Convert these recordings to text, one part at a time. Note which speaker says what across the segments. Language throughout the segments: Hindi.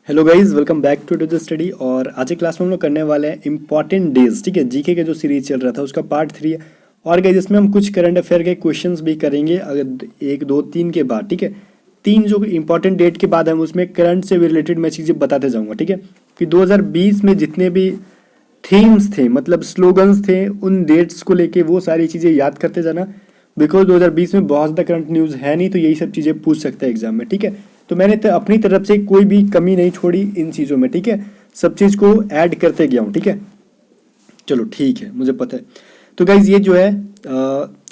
Speaker 1: Hello guys, welcome back to the study. और आज की क्लास में हम लोग करने वाले हैं इंपॉर्टेंट डेज। ठीक है, जीके का जो सीरीज चल रहा था उसका पार्ट 3 है। और गाइज इसमें हम कुछ करंट अफेयर के क्वेश्चंस भी करेंगे अगर एक दो तीन के बाद। ठीक है, तीन जो इंपॉर्टेंट डेट के बाद हम उसमें करंट से रिलेटेड मैं चीज़ें बताते जाऊँगा। ठीक है, कि 2020 में जितने भी थीम्स थे, मतलब स्लोगन्स थे, उन डेट्स को लेके वो सारी चीज़ें याद करते जाना। बिकॉज 2020 में बहुत ज़्यादा करंट न्यूज़ है नहीं, तो यही सब चीज़ें पूछ सकते हैं एग्जाम में। ठीक है, तो मैंने अपनी तरफ से कोई भी कमी नहीं छोड़ी इन चीज़ों में। ठीक है, सब चीज़ को ऐड करते गया हूँ। ठीक है, चलो ठीक है, मुझे पता है। तो गाइज ये जो है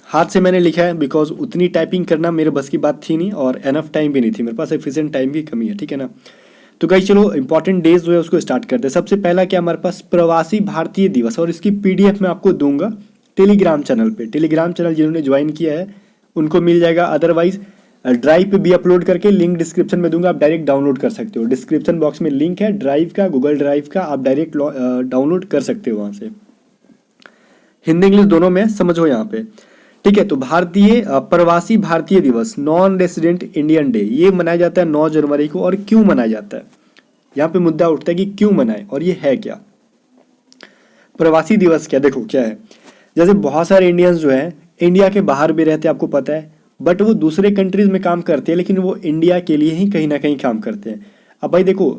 Speaker 1: हाथ से मैंने लिखा है, बिकॉज उतनी टाइपिंग करना मेरे बस की बात थी नहीं, और एनफ टाइम भी नहीं थी मेरे पास, एफिशिएंट टाइम की कमी है। ठीक है ना। तो गाइज चलो इंपॉर्टेंट डेज जो है उसको स्टार्ट करते हैं। सबसे पहला क्या हमारे पास प्रवासी भारतीय दिवस, और इसकी पीडीएफ मैं आपको दूंगा टेलीग्राम चैनल पे। टेलीग्राम चैनल जिन्होंने ज्वाइन किया है उनको मिल जाएगा, अदरवाइज ड्राइव पे भी अपलोड करके लिंक डिस्क्रिप्शन में दूंगा, आप डायरेक्ट डाउनलोड कर सकते हो। डिस्क्रिप्शन बॉक्स में लिंक है ड्राइव का, गूगल ड्राइव का, आप डायरेक्ट डाउनलोड कर सकते हो वहां से। हिंदी इंग्लिश दोनों में समझो यहाँ पे। ठीक है, तो भारतीय प्रवासी भारतीय दिवस, नॉन रेसिडेंट इंडियन डे, ये मनाया जाता है 9 जनवरी को। और क्यों मनाया जाता है, यहाँ पे मुद्दा उठता है कि क्यों मनाए और ये है क्या। प्रवासी दिवस क्या, देखो क्या है। जैसे बहुत सारे इंडियंस जो हैं इंडिया के बाहर भी रहते हैं, आपको पता है, बट वो दूसरे कंट्रीज में काम करते हैं, लेकिन वो इंडिया के लिए ही कहीं ना कहीं काम करते हैं। अब भाई देखो,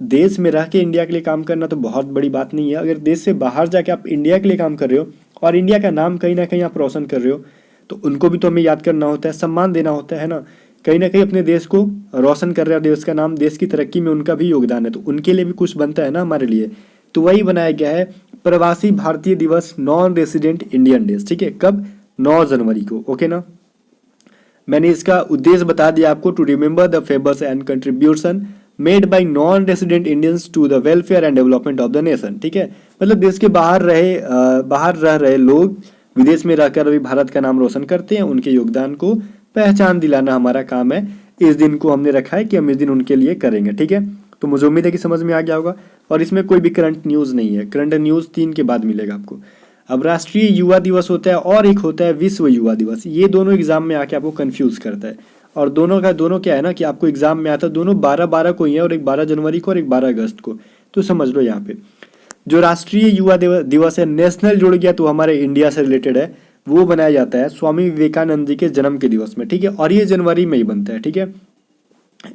Speaker 1: देश में रह के इंडिया के लिए काम करना तो बहुत बड़ी बात नहीं है। अगर देश से बाहर जाके आप इंडिया के लिए काम कर रहे हो और इंडिया का नाम कहीं ना कहीं आप रोशन कर रहे हो, तो उनको भी तो हमें याद करना होता है, सम्मान देना होता है ना। कहीं ना कहीं अपने देश को रोशन कर रहे हैं, देश का नाम, देश की तरक्की में उनका भी योगदान है, तो उनके लिए भी कुछ बनता है ना हमारे लिए। तो वही बनाया गया है प्रवासी भारतीय दिवस, नॉन रेसिडेंट इंडियन डेज। ठीक है, कब, 9 जनवरी को। ओके ना। मैंने इसका उद्देश्य बता दिया आपको, to remember the favours and contribution made by non resident Indians to the welfare and development of the nation. ठीक है, मतलब देश के बाहर रह रहे लोग विदेश में रहकर भी भारत का नाम रोशन करते हैं, उनके योगदान को पहचान दिलाना हमारा काम है। इस दिन को हमने रखा है कि हम इस दिन उनके लिए करेंगे। ठीक है, तो मुझे उम्मीद है कि समझ में आ गया होगा। और इसमें कोई भी करंट न्यूज़ नहीं है, करंट न्यूज़ 3 के बाद मिलेगा आपको। अब राष्ट्रीय युवा दिवस होता है और एक होता है विश्व युवा दिवस। ये दोनों एग्जाम में आके आपको कंफ्यूज करता है, और दोनों क्या है ना कि आपको एग्जाम में आता है, दोनों 12-12 को ही है, और एक 12 जनवरी को और एक 12 अगस्त को। तो समझ लो यहाँ पे जो राष्ट्रीय युवा दिवस है, नेशनल जुड़ गया तो हमारे इंडिया से रिलेटेड है, वो बनाया जाता है स्वामी विवेकानंद जी के जन्म के दिवस में। ठीक है, और ये जनवरी में ही बनता है। ठीक है,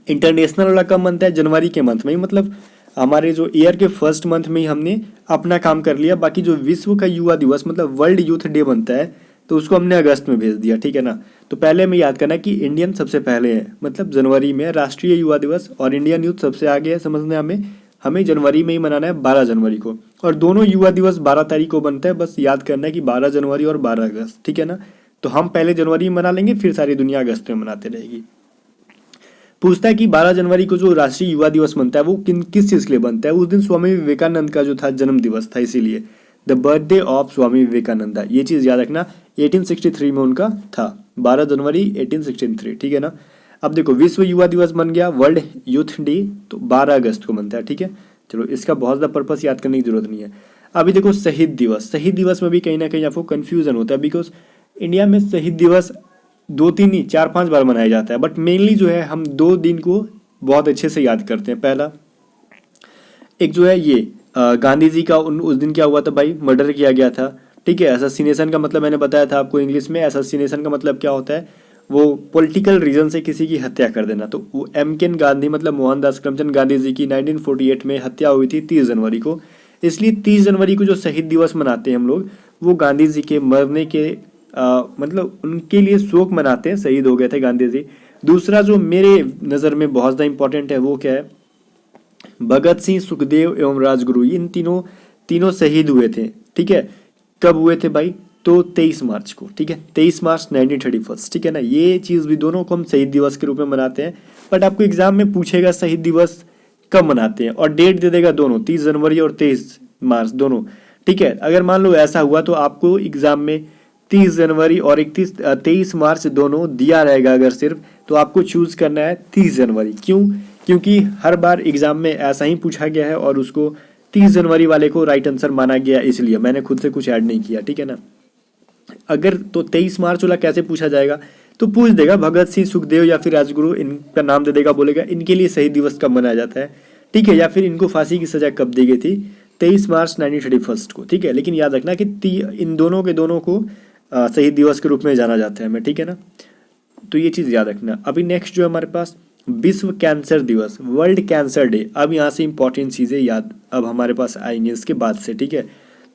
Speaker 1: इंटरनेशनल वाला कब बनता है, जनवरी के मंथ में ही, मतलब हमारे जो ईयर के फर्स्ट मंथ में ही हमने अपना काम कर लिया। बाकी जो विश्व का युवा दिवस मतलब वर्ल्ड यूथ डे बनता है, तो उसको हमने अगस्त में भेज दिया। ठीक है ना। तो पहले हमें याद करना कि इंडियन सबसे पहले है, मतलब जनवरी में राष्ट्रीय युवा दिवस, और इंडियन यूथ सबसे आगे है समझना। हमें जनवरी में ही मनाना है, 12 जनवरी को। और दोनों युवा दिवस 12 तारीख को बनता है, बस याद करना है कि 12 जनवरी और 12 अगस्त। ठीक है ना। तो हम पहले जनवरी में मना लेंगे, फिर सारी दुनिया अगस्त में मनाते रहेगी। पूछता है कि 12 जनवरी को जो राष्ट्रीय युवा दिवस बनता है वो किस चीज़ के लिए बनता है। उस दिन स्वामी विवेकानंद का जो था जन्म दिवस था, इसीलिए the birthday of Swami Vivekananda. ये चीज़ याद रखना, 1863 में उनका था, 12 जनवरी 1863। ठीक है ना। अब देखो, विश्व युवा दिवस बन गया, वर्ल्ड यूथ डे तो 12 अगस्त को बनता है। ठीक है, चलो इसका बहुत ज़्यादा पर्पस याद करने की जरूरत नहीं है। अभी देखो शहीद दिवस, शहीद दिवस में भी कहीं ना कहीं आपको कन्फ्यूजन होता है, बिकॉज इंडिया में शहीद दिवस 2-3 नहीं 4-5 बार मनाया जाता है, बट मेनली जो है हम 2 दिन को बहुत अच्छे से याद करते हैं। पहला एक जो है ये गांधी जी का उस दिन क्या हुआ था भाई, मर्डर किया गया था। ठीक है, असैसिनेशन का मतलब मैंने बताया था आपको इंग्लिश में। असैसिनेशन का मतलब क्या होता है, वो पॉलिटिकल रीजन से किसी की हत्या कर देना। तो वो एम.के. गांधी मतलब मोहनदास करमचंद गांधी जी की 1948 में हत्या हुई थी 30 जनवरी को। इसलिए 30 जनवरी को जो शहीद दिवस मनाते हैं हम लोग, वो गांधी जी के मरने के मतलब उनके लिए शोक मनाते हैं, शहीद हो गए थे गांधी जी। दूसरा जो मेरे नज़र में बहुत ज़्यादा इंपॉर्टेंट है वो क्या है, भगत सिंह, सुखदेव एवं राजगुरु, इन तीनों शहीद हुए थे। ठीक है, कब हुए थे भाई, तो 23 मार्च को। ठीक है, 23 मार्च 1931। ठीक है ना। ये चीज़ भी दोनों को हम शहीद दिवस के रूप में मनाते हैं, बट आपको एग्जाम में पूछेगा शहीद दिवस कब मनाते हैं, और डेट दे देगा दोनों, 30 जनवरी और 23 मार्च दोनों। ठीक है, अगर मान लो ऐसा हुआ तो आपको एग्जाम में 30 जनवरी और 23 मार्च दोनों दिया रहेगा। अगर सिर्फ तो आपको चूज करना है 30 जनवरी। क्यों, क्योंकि हर बार एग्जाम में ऐसा ही पूछा गया है और उसको 30 जनवरी वाले को राइट आंसर माना गया, इसलिए मैंने खुद से कुछ ऐड नहीं किया। ठीक है ना। अगर तो 23 मार्च वाला कैसे पूछा जाएगा, तो पूछ देगा भगत सिंह, सुखदेव या फिर राजगुरु, इनका नाम दे देगा, बोलेगा इनके लिए शहीद दिवस कब मनाया जाता है। ठीक है, या फिर इनको फांसी की सजा कब दी गई थी, 23 मार्च 1931 को, ठीक है। लेकिन याद रखना कि इन दोनों के दोनों को शहीद दिवस के रूप में जाना जाता है हमें, ठीक है ना। तो ये चीज़ याद रखना। अभी नेक्स्ट जो है हमारे पास विश्व कैंसर दिवस, वर्ल्ड कैंसर डे। अब यहाँ से इंपॉर्टेंट चीज़ें याद अब हमारे पास आएंगे इसके बाद से, ठीक है।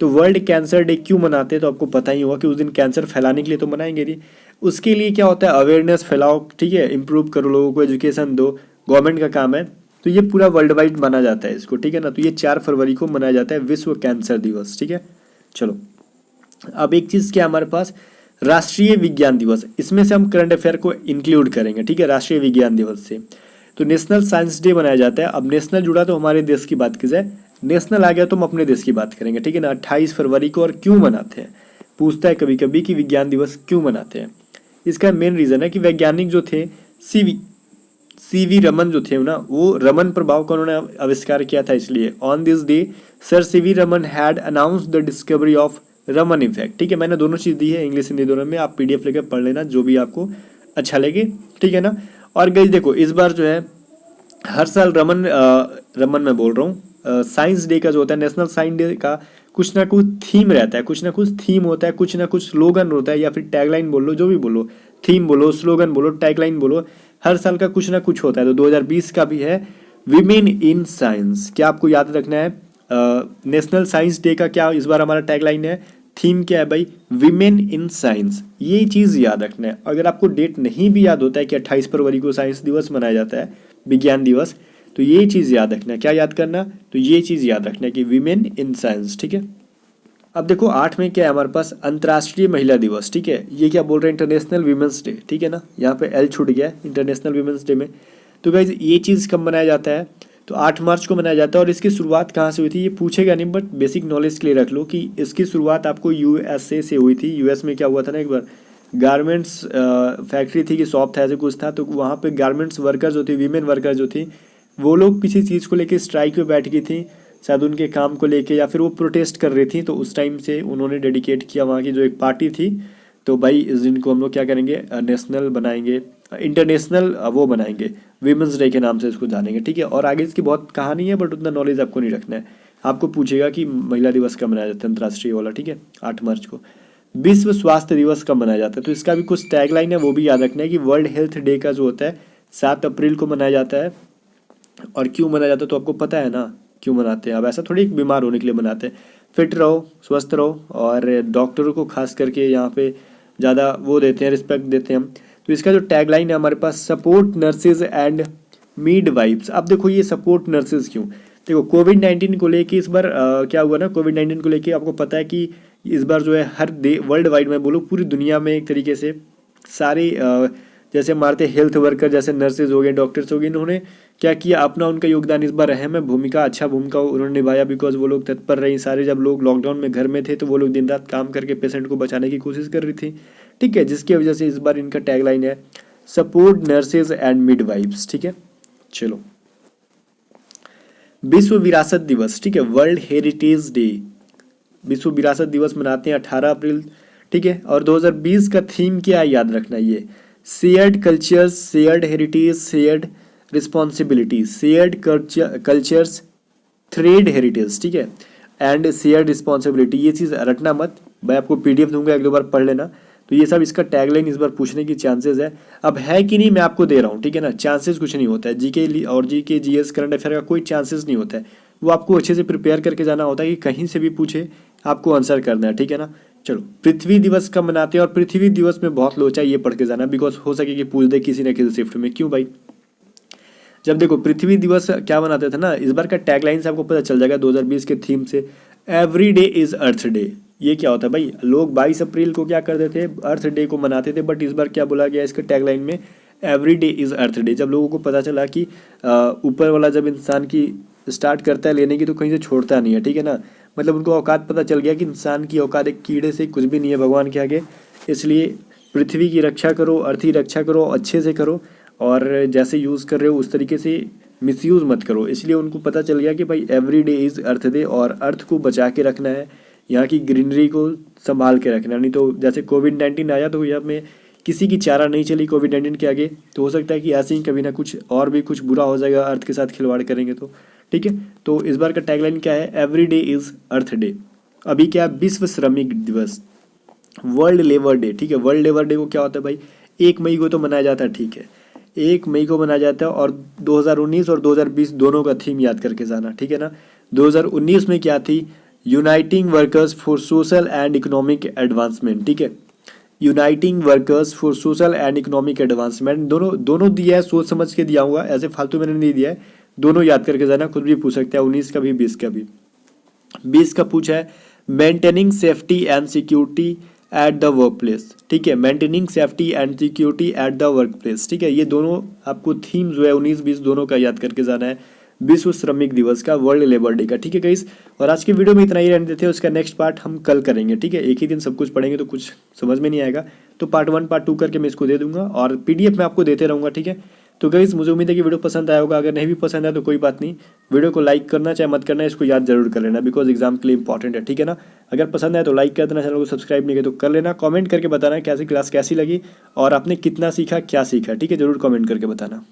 Speaker 1: तो वर्ल्ड कैंसर डे क्यों मनाते हैं, तो आपको पता ही होगा कि उस दिन कैंसर फैलाने के लिए तो मनाएंगे नहीं, उसके लिए क्या होता है, अवेयरनेस फैलाओ, ठीक है, इम्प्रूव करो, लोगों को एजुकेशन दो, गवर्नमेंट का काम है। तो ये पूरा वर्ल्ड वाइड माना जाता है इसको, ठीक है ना। तो ये 4 फरवरी को मनाया जाता है विश्व कैंसर दिवस, ठीक है। चलो, अब एक चीज़ क्या हमारे पास, राष्ट्रीय विज्ञान दिवस, इसमें से हम करंट अफेयर को इंक्लूड करेंगे, ठीक है, राष्ट्रीय विज्ञान दिवस से। तो नेशनल साइंस डे मनाया जाता है। अब नेशनल जुड़ा तो हमारे देश की बात की जाए, नेशनल आ गया तो हम अपने देश की बात करेंगे, ठीक है ना। 28 फरवरी को, और क्यों मनाते हैं, पूछता है कभी कभी कि विज्ञान दिवस क्यों मनाते हैं। इसका मेन रीज़न है कि वैज्ञानिक जो थे सीवी रमन जो थे ना, वो रमन प्रभाव का उन्होंने आविष्कार किया था, इसलिए on this day sir CV Raman had announce the discovery of Raman effect, ठीक है। मैंने दोनों चीज़ दी है, इंग्लिश हिंदी दोनों में, आप PDF लेकर पढ़ लेना जो भी आपको अच्छा लगे, ठीक है ना। और गाइस देखो, इस बार जो है हर साल रमन मैं बोल रहा हूँ, साइंस डे का जो होता है, नेशनल साइंस डे का कुछ ना कुछ थीम रहता है, कुछ ना कुछ थीम होता है, कुछ ना कुछ स्लोगन होता है, या फिर टैगलाइन बोल लो, जो भी बोलो, थीम बोलो, स्लोगन बोलो, टैगलाइन बोलो, हर साल का कुछ ना कुछ होता है। तो 2020 का भी है विमेन इन साइंस। क्या आपको याद रखना है, नेशनल साइंस डे का क्या इस बार हमारा टैगलाइन है, थीम क्या है भाई, विमेन इन साइंस। ये चीज़ याद रखना है। अगर आपको डेट नहीं भी याद होता है कि 28 फरवरी को साइंस दिवस मनाया जाता है, विज्ञान दिवस, तो ये चीज़ याद रखना है। क्या याद करना, तो ये चीज़ याद रखना है कि विमेन इन साइंस, ठीक है। अब देखो 8 में क्या है हमारे पास, अंतर्राष्ट्रीय महिला दिवस, ठीक है। ये क्या बोल रहे हैं, इंटरनेशनल वीमेंस डे, ठीक है ना। यहाँ पे L छूट गया है इंटरनेशनल वीमेंस डे में। तो गाइज ये चीज़ कब मनाया जाता है, तो 8 मार्च को मनाया जाता है। और इसकी शुरुआत कहाँ से हुई थी ये पूछेगा नहीं, बट बेसिक नॉलेज के लिए रख लो कि इसकी शुरुआत आपको USA से हुई थी। US में क्या हुआ था ना, एक बार गारमेंट्स फैक्ट्री थी कि शॉप था, ऐसे कुछ था, तो वहाँ पे गारमेंट्स वर्कर जो थी, वीमेन वर्कर जो थी, वो लोग किसी चीज़ को लेकर स्ट्राइक पे बैठ गई थी, शायद उनके काम को लेके, या फिर वो प्रोटेस्ट कर रही थी। तो उस टाइम से उन्होंने डेडिकेट किया वहाँ की जो एक पार्टी थी, तो भाई इस दिन को हम लोग क्या करेंगे, नेशनल बनाएंगे, इंटरनेशनल वो बनाएंगे, वीमेंस डे के नाम से इसको जानेंगे, ठीक है। और आगे इसकी बहुत कहानी है, बट उतना नॉलेज आपको नहीं रखना है। आपको पूछेगा कि महिला दिवस कब मनाया जाता है, अंतर्राष्ट्रीय वाला, ठीक है, 8 मार्च को। विश्व स्वास्थ्य दिवस कब मनाया जाता है, तो इसका भी कुछ टैगलाइन है, वो भी याद रखना है कि वर्ल्ड हेल्थ डे का जो होता है 7 अप्रैल को मनाया जाता है। और क्यों मनाया जाता है तो आपको पता है ना क्यों मनाते हैं। अब ऐसा थोड़ी बीमार होने के लिए मनाते हैं, फिट रहो, स्वस्थ रहो, और डॉक्टरों को खास करके यहाँ पे ज़्यादा वो देते हैं, रिस्पेक्ट देते हैं हम। तो इसका जो टैगलाइन है हमारे पास, सपोर्ट नर्सेज एंड मिडवाइफ्स। अब देखो ये सपोर्ट नर्सेज क्यों, देखो कोविड-19 को लेके इस बार क्या हुआ ना, कोविड-19 को लेके आपको पता है कि इस बार जो है हर वर्ल्ड वाइड में बोलो, पूरी दुनिया में एक तरीके से सारे जैसे मारते हेल्थ वर्कर, जैसे नर्सेज हो गए, डॉक्टर्स हो गए, इन्होंने क्या किया, अपना उनका योगदान इस बार अहम है, भूमिका, अच्छा भूमिका उन्होंने निभाया। बिकॉज वो लोग तत्पर रही सारे, जब लोग लॉकडाउन में घर में थे तो वो लोग दिन रात काम करके पेशेंट को बचाने की कोशिश कर रही थी, ठीक है। जिसकी वजह से इस बार इनका टैगलाइन है सपोर्ट नर्सेज एंड मिडवाइफ्स, ठीक है। चलो, विश्व विरासत दिवस, ठीक है, वर्ल्ड हेरिटेज डे, विश्व विरासत दिवस मनाते हैं 18 अप्रैल, ठीक है। और 2020 का थीम क्या है याद रखना, ये shared cultures, shared heritage, shared responsibility, shared cultures, thread heritage, ठीक है, एंड शेयर्ड रिस्पॉन्सिबिलिटी। ये चीज़ रटना मत, मैं आपको PDF दूंगा, एक दो बार पढ़ लेना। तो ये सब इसका टैगलाइन इस बार पूछने की चांसेस है। अब है कि नहीं मैं आपको दे रहा हूँ, ठीक है ना, चांसेस कुछ नहीं होता है। GK और GK GS करंट अफेयर का कोई चांसेस नहीं होता है, वो आपको अच्छे से प्रिपेयर करके जाना होता है कि कहीं से भी पूछे आपको आंसर करना है, ठीक है ना। चलो, पृथ्वी दिवस कब मनाते हैं, और पृथ्वी दिवस में बहुत लोचा ये पढ़ के जाना, बिकॉज हो सके कि पूछ दे किसी न किसी शिफ्ट में। क्यों भाई, जब देखो पृथ्वी दिवस क्या मनाते थे ना, इस बार का टैगलाइन से आपको पता चल जाएगा 2020 के थीम से, every day is earth day. ये क्या होता है भाई, लोग 22 अप्रैल को क्या करते थे, अर्थ डे को मनाते थे, बट इस बार क्या बोला गया इसके टैगलाइन में, every day is earth day. जब लोगों को पता चला कि ऊपर वाला जब इंसान की स्टार्ट करता है लेने की तो कहीं से छोड़ता नहीं है, ठीक है ना। मतलब उनको औकात पता चल गया कि इंसान की औकात एक कीड़े से कुछ भी नहीं है भगवान के आगे। इसलिए पृथ्वी की रक्षा करो, अर्थ की रक्षा करो, अच्छे से करो, और जैसे यूज़ कर रहे हो उस तरीके से मिसयूज़ मत करो। इसलिए उनको पता चल गया कि भाई every day is earth day, और अर्थ को बचा के रखना है, यहाँ की ग्रीनरी को संभाल के रखना। नहीं तो जैसे कोविड-19 आया तो यहाँ में किसी की चारा नहीं चली कोविड-19 के आगे, तो हो सकता है कि ऐसे ही कभी ना कुछ और भी कुछ बुरा हो जाएगा अर्थ के साथ खिलवाड़ करेंगे तो। ठीक है, तो इस बार का टैगलाइन क्या है? Every day is earth day. अभी क्या है? विश्व श्रमिक दिवस, वर्ल्ड लेबर डे। ठीक है, वर्ल्ड लेबर डे को क्या होता है भाई? 1 मई को तो मनाया जाता है। ठीक है, 1 मई को मनाया जाता है और 2019 और 2020 दोनों का थीम याद करके जाना। ठीक है ना, 2019 में क्या थी? Uniting workers for social and economic advancement. ठीक है, uniting workers for social and economic advancement, दोनों दिया है, सोच समझ के दिया हुआ, ऐसे फालतू मैंने नहीं दिया है, दोनों याद करके जाना, खुद भी पूछ सकते हैं 19 का भी 20 का भी। 20 का पूछा है maintaining safety and security at the work place. ठीक है, maintaining safety and security at the work place. ठीक है, ये दोनों आपको थीम जो है 19-20 दोनों का याद करके जाना है, विश्व श्रमिक दिवस का, वर्ल्ड लेबर डे का। ठीक है गाइस, और आज की वीडियो में इतना ही रहने देते हैं, उसका नेक्स्ट पार्ट हम कल करेंगे। ठीक है, एक ही दिन सब कुछ पढ़ेंगे तो कुछ समझ में नहीं आएगा, तो पार्ट 1 पार्ट 2 करके मैं इसको दे दूंगा और PDF में आपको देते रहूँगा। ठीक है, तो गाइस मुझे उम्मीद है कि वीडियो पसंद आया होगा। अगर नहीं भी पसंद आया तो कोई बात नहीं, वीडियो को लाइक करना चाहे मत करना, इसको याद जरूर कर लेना, बिकॉज एग्जाम के लिए इंपॉर्टेंट है। ठीक है ना, अगर पसंद आया तो लाइक कर देना, चैनल को सब्सक्राइब नहीं किया तो कर लेना, कमेंट करके बताना कैसी क्लास कैसी लगी और आपने कितना सीखा, क्या सीखा। ठीक है, जरूर कमेंट करके बताना।